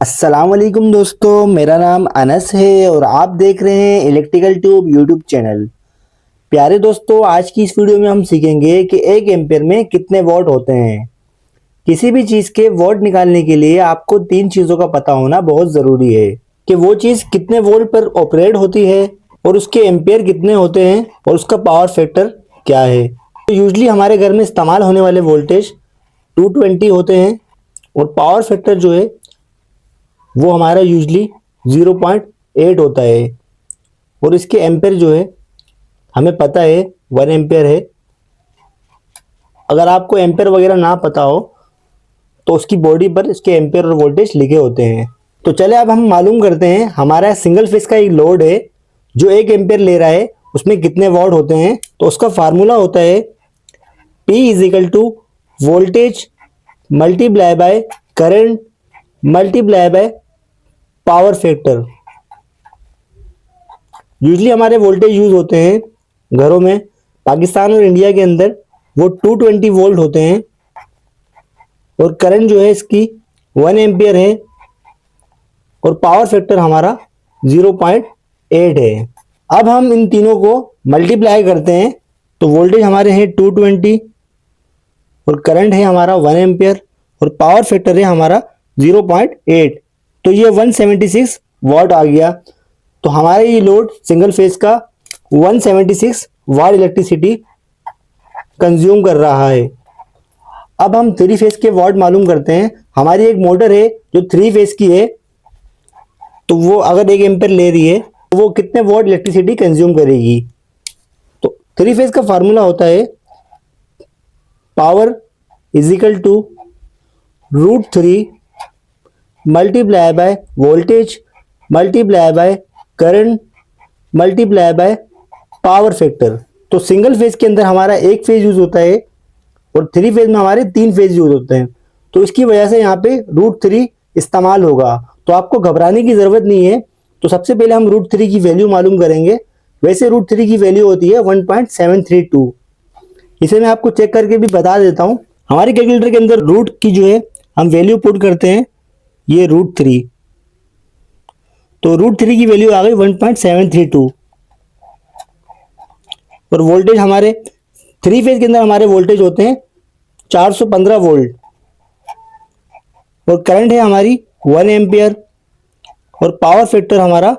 अस्सलाम वालेकुम दोस्तों, मेरा नाम अनस है और आप देख रहे हैं इलेक्ट्रिकल ट्यूब यूट्यूब चैनल। प्यारे दोस्तों, आज की इस वीडियो में हम सीखेंगे कि 1 एम्पीयर में कितने वॉट होते हैं। किसी भी चीज़ के वॉट निकालने के लिए आपको 3 चीज़ों का पता होना बहुत ज़रूरी है कि वो चीज़ कितने वोल्ट पर ऑपरेट होती है और उसके एम्पीयर कितने होते हैं और उसका पावर फैक्टर क्या है। तो यूजली हमारे घर में इस्तेमाल होने वाले वोल्टेज 220 होते हैं और पावर फैक्टर जो है वो हमारा यूजली 0.8 होता है और इसके एम्पेयर जो है हमें पता है 1 एम्पेयर है। अगर आपको एम्पेयर वगैरह ना पता हो तो उसकी बॉडी पर इसके एम्पेयर और वोल्टेज लिखे होते हैं। तो चले अब हम मालूम करते हैं, हमारा सिंगल फेज का एक लोड है जो 1 एम्पेयर ले रहा है, उसमें कितने वॉट होते हैं। तो उसका फार्मूला होता है P is equal to voltage multiply by current multiply by power factor. Usually हमारे वोल्टेज यूज होते हैं घरों में, पाकिस्तान और इंडिया के अंदर वो 220 वोल्ट होते हैं और करंट जो है इसकी 1 एम्पियर है और पावर फैक्टर हमारा 0.8 है। अब हम इन तीनों को मल्टीप्लाई करते हैं तो वोल्टेज हमारे हैं 220 और करंट है हमारा 1 एम्पियर और पावर फैक्टर है हमारा 0.8, तो ये 176 वॉट आ गया। तो हमारा ये लोड सिंगल फेज का 176 वाट इलेक्ट्रिसिटी कंज्यूम कर रहा है। अब हम 3 फेज के वॉट मालूम करते हैं। हमारी एक मोटर है जो 3 फेज की है, तो वो अगर 1 एम्पीयर ले रही है तो वो कितने वॉट इलेक्ट्रिसिटी कंज्यूम करेगी। तो 3 फेज का फार्मूला होता है power is equal to √3 multiply by voltage multiply by current multiply by power factor. तो सिंगल फेज के अंदर हमारा 1 फेज यूज होता है और 3 फेज में हमारे 3 फेज यूज होते हैं, तो इसकी वजह से यहाँ पे √3 इस्तेमाल होगा। तो आपको घबराने की ज़रूरत नहीं है। तो सबसे पहले हम √3 की वैल्यू मालूम करेंगे। वैसे √3 की वैल्यू होती है 1.732। इसे मैं आपको चेक करके भी बता देता हूँ। हमारे कैलकुलेटर के अंदर रूट की जो है हम वैल्यू पुट करते हैं, ये √3, तो √3 की वैल्यू आ गई 1.732 और वोल्टेज हमारे 3 फेज के अंदर हमारे वोल्टेज होते हैं 415 वोल्ट और करंट है हमारी 1 एम्पियर और पावर फैक्टर हमारा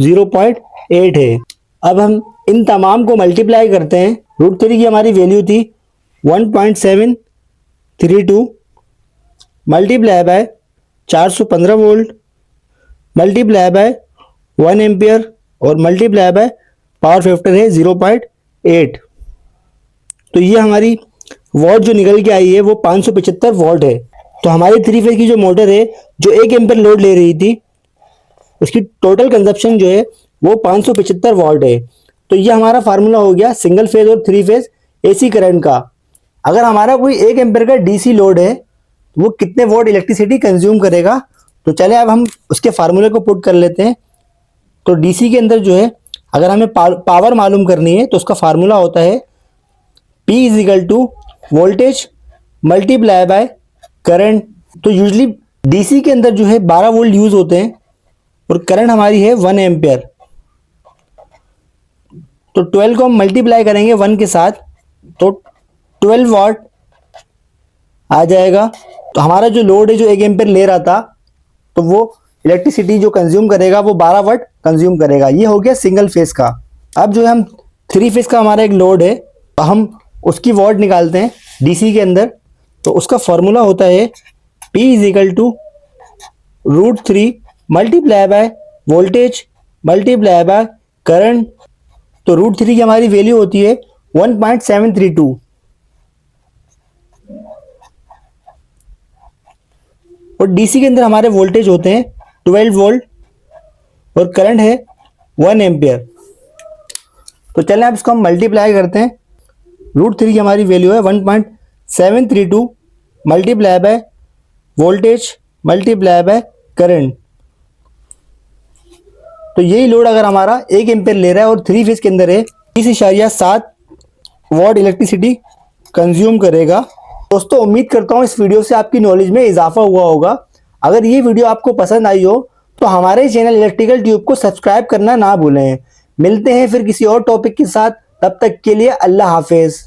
0.8 है। अब हम इन तमाम को मल्टीप्लाई करते हैं। √3 की हमारी वैल्यू थी 1.732 multiply by 415 volt multiply by 1 ampere और मल्टीप्लाई बाय पावर फैक्टर है 0.8। तो ये हमारी वॉट जो निकल के आई है वो 575 वॉट है। तो हमारी 3 फेज की जो मोटर है जो 1 एम्पियर लोड ले रही थी, उसकी टोटल कंजप्शन जो है वो 575 वॉट है। तो ये हमारा फार्मूला हो गया सिंगल फेज और 3 फेज एसी करंट का। अगर हमारा कोई 1 एम्पियर का डीसी लोड है तो वो कितने वॉट इलेक्ट्रिसिटी कंज्यूम करेगा। तो चले अब हम उसके फार्मूले को पुट कर लेते हैं। तो डीसी के अंदर जो है अगर हमें पावर मालूम करनी है तो उसका फार्मूला होता है P is equal to voltage multiply by current. तो यूजली डीसी के अंदर जो है 12 वोल्ट यूज होते हैं और करंट हमारी है 1 एम्पियर। तो 12 को हम मल्टीप्लाई करेंगे 1 के साथ तो 12 वॉट आ जाएगा। तो हमारा जो लोड है जो 1 एम्पियर ले रहा था, तो वो इलेक्ट्रिसिटी जो कंज्यूम करेगा वो 12 वाट कंज्यूम करेगा। ये हो गया सिंगल फेज का। अब जो है हम 3 फेज का हमारा एक लोड है, तो हम उसकी वॉट निकालते हैं डीसी के अंदर। तो उसका फॉर्मूला होता है P is equal to √3 multiply by voltage multiply by current. तो √3 की हमारी वैल्यू होती है 1.732 और डीसी के अंदर हमारे वोल्टेज होते हैं 12 वोल्ट और करंट है 1 एम्पियर। तो चलें अब इसको हम मल्टीप्लाई करते हैं। √3 की हमारी वैल्यू है 1.732 multiply by voltage multiply by current. तो यही लोड अगर हमारा 1 एम्पियर ले रहा है और 3 फेज के अंदर है 30.7 वॉट इलेक्ट्रिसिटी कंज्यूम करेगा। दोस्तों उम्मीद करता हूँ इस वीडियो से आपकी नॉलेज में इजाफा हुआ होगा। अगर ये वीडियो आपको पसंद आई हो तो हमारे चैनल इलेक्ट्रिकल ट्यूब को सब्सक्राइब करना ना भूलें। मिलते हैं फिर किसी और टॉपिक के साथ, तब तक के लिए अल्लाह हाफिज।